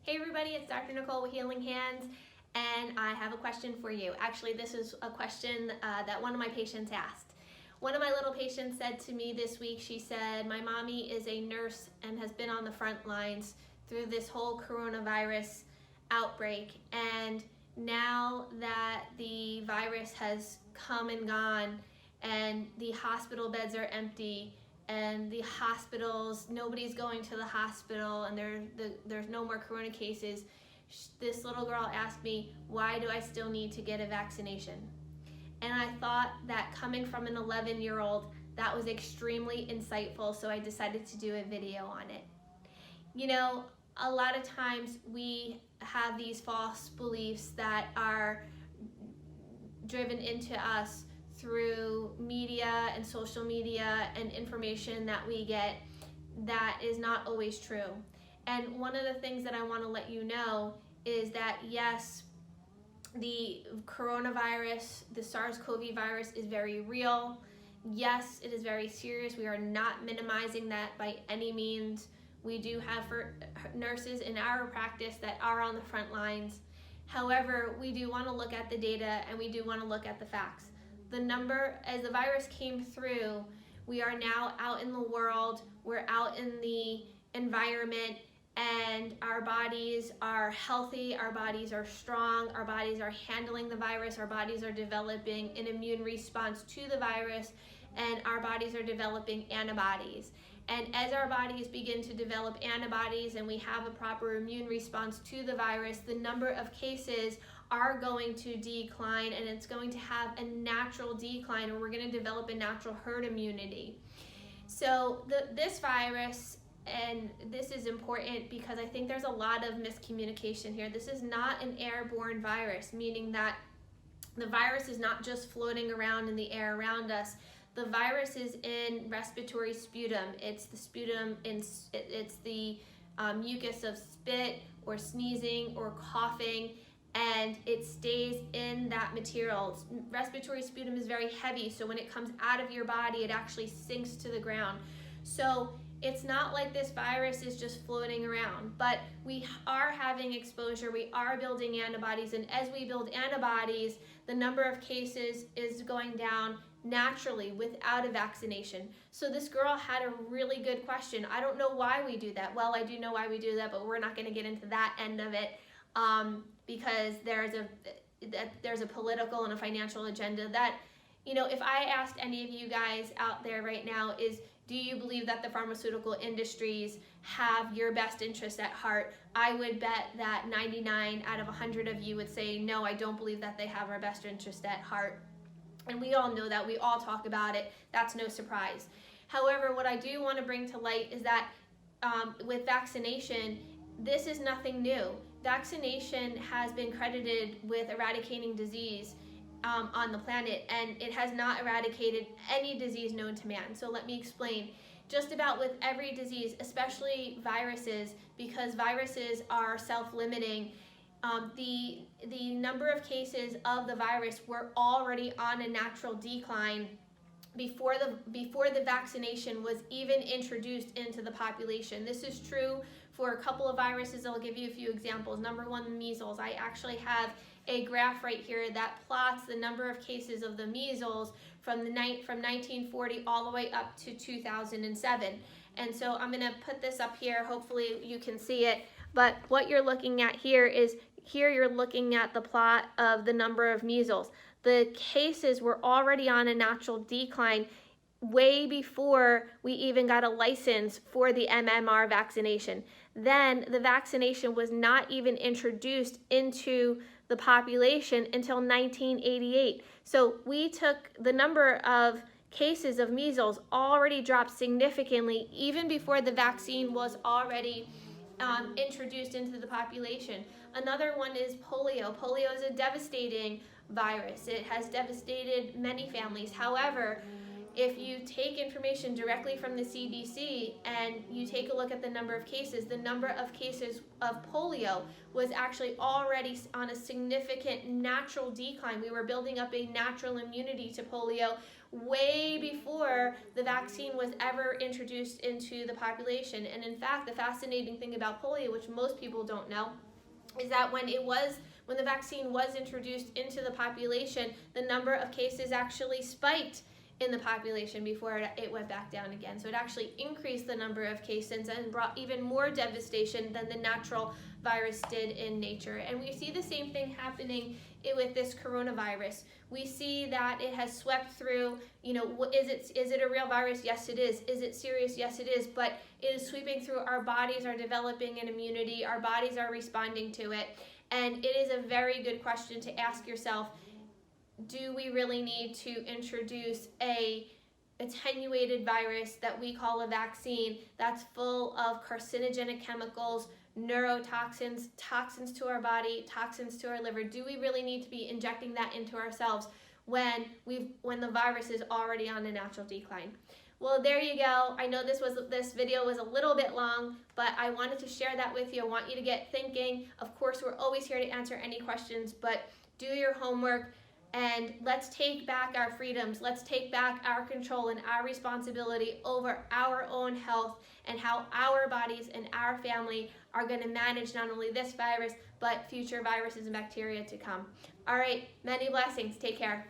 Hey everybody, it's Dr. Nicole with Healing Hands, and I have a question for you. Actually, this is a question that one of my patients asked. One of my little patients said to me this week, she said, my mommy is a nurse and has been on the front lines through this whole coronavirus outbreak, and now that the virus has come and gone and the hospital beds are empty, and the hospitals, nobody's going to the hospital, and there's no more corona cases. This little girl asked me, why do I still need to get a vaccination? And I thought that coming from an 11-year-old, that was extremely insightful, so I decided to do a video on it. You know, a lot of times we have these false beliefs that are driven into us through media and social media and information that we get that is not always true. And one of the things that I want to let you know is that yes, the coronavirus, the SARS-CoV virus is very real. Yes, it is very serious. We are not minimizing that by any means. We do have nurses in our practice that are on the front lines. However, we do want to look at the data and we do want to look at the facts. The number, as the virus came through, we are now out in the world, we're out in the environment, and our bodies are healthy, our bodies are strong, our bodies are handling the virus, our bodies are developing an immune response to the virus, and our bodies are developing antibodies. And as our bodies begin to develop antibodies and we have a proper immune response to the virus, the number of cases are going to decline, and it's going to have a natural decline, or we're going to develop a natural herd immunity. So this virus, and this is important because I think there's a lot of miscommunication here. This is not an airborne virus, meaning that the virus is not just floating around in the air around us. The virus is in respiratory sputum. It's the sputum, it's the mucus of spit or sneezing or coughing, and it stays in that material. Respiratory sputum is very heavy, so when it comes out of your body, it actually sinks to the ground. So it's not like this virus is just floating around, but we are having exposure, we are building antibodies, and as we build antibodies, the number of cases is going down naturally without a vaccination. So this girl had a really good question. I don't know why we do that. Well, I do know why we do that, but we're not going to get into that end of it because there's a political and a financial agenda that, you know, if I asked any of you guys out there right now is, do you believe that the pharmaceutical industries have your best interest at heart? I would bet that 99 out of 100 of you would say, no, I don't believe that they have our best interest at heart. And we all know that, we all talk about it, that's no surprise. However, what I do want to bring to light is that with vaccination, this is nothing new. Vaccination has been credited with eradicating disease on the planet, and it has not eradicated any disease known to man. So let me explain. Just about with every disease, especially viruses, because viruses are self-limiting, the number of cases of the virus were already on a natural decline before the vaccination was even introduced into the population. This is true for a couple of viruses. I'll give you a few examples. Number one, the measles. I actually have a graph right here that plots the number of cases of the measles from 1940 all the way up to 2007. And so I'm going to put this up here. Hopefully you can see it. But what you're looking at here is, here you're looking at the plot of the number of measles. The cases were already on a natural decline way before we even got a license for the MMR vaccination. Then the vaccination was not even introduced into the population until 1988. So we took the number of cases of measles already dropped significantly even before the vaccine was already introduced into the population. Another one is polio. Polio is a devastating virus. It has devastated many families. However, if you take information directly from the CDC and you take a look at the number of cases of polio was actually already on a significant natural decline. We were building up a natural immunity to polio way before the vaccine was ever introduced into the population. And in fact, the fascinating thing about polio, which most people don't know, is that when the vaccine was introduced into the population, the number of cases actually spiked in the population before it went back down again. So it actually increased the number of cases and brought even more devastation than the natural virus did in nature. And we see the same thing happening with this coronavirus. We see that it has swept through, is it a real virus? Yes, it is. Is it serious? Yes, it is. But it is sweeping through. Our bodies are developing an immunity. Our bodies are responding to it. And it is a very good question to ask yourself, do we really need to introduce a attenuated virus that we call a vaccine that's full of carcinogenic chemicals, neurotoxins, toxins to our body, toxins to our liver? Do we really need to be injecting that into ourselves when the virus is already on a natural decline? Well, there you go. I know this video was a little bit long, but I wanted to share that with you. I want you to get thinking. Of course, we're always here to answer any questions, but do your homework. And let's take back our freedoms. Let's take back our control and our responsibility over our own health and how our bodies and our family are going to manage not only this virus, but future viruses and bacteria to come. All right, many blessings. Take care.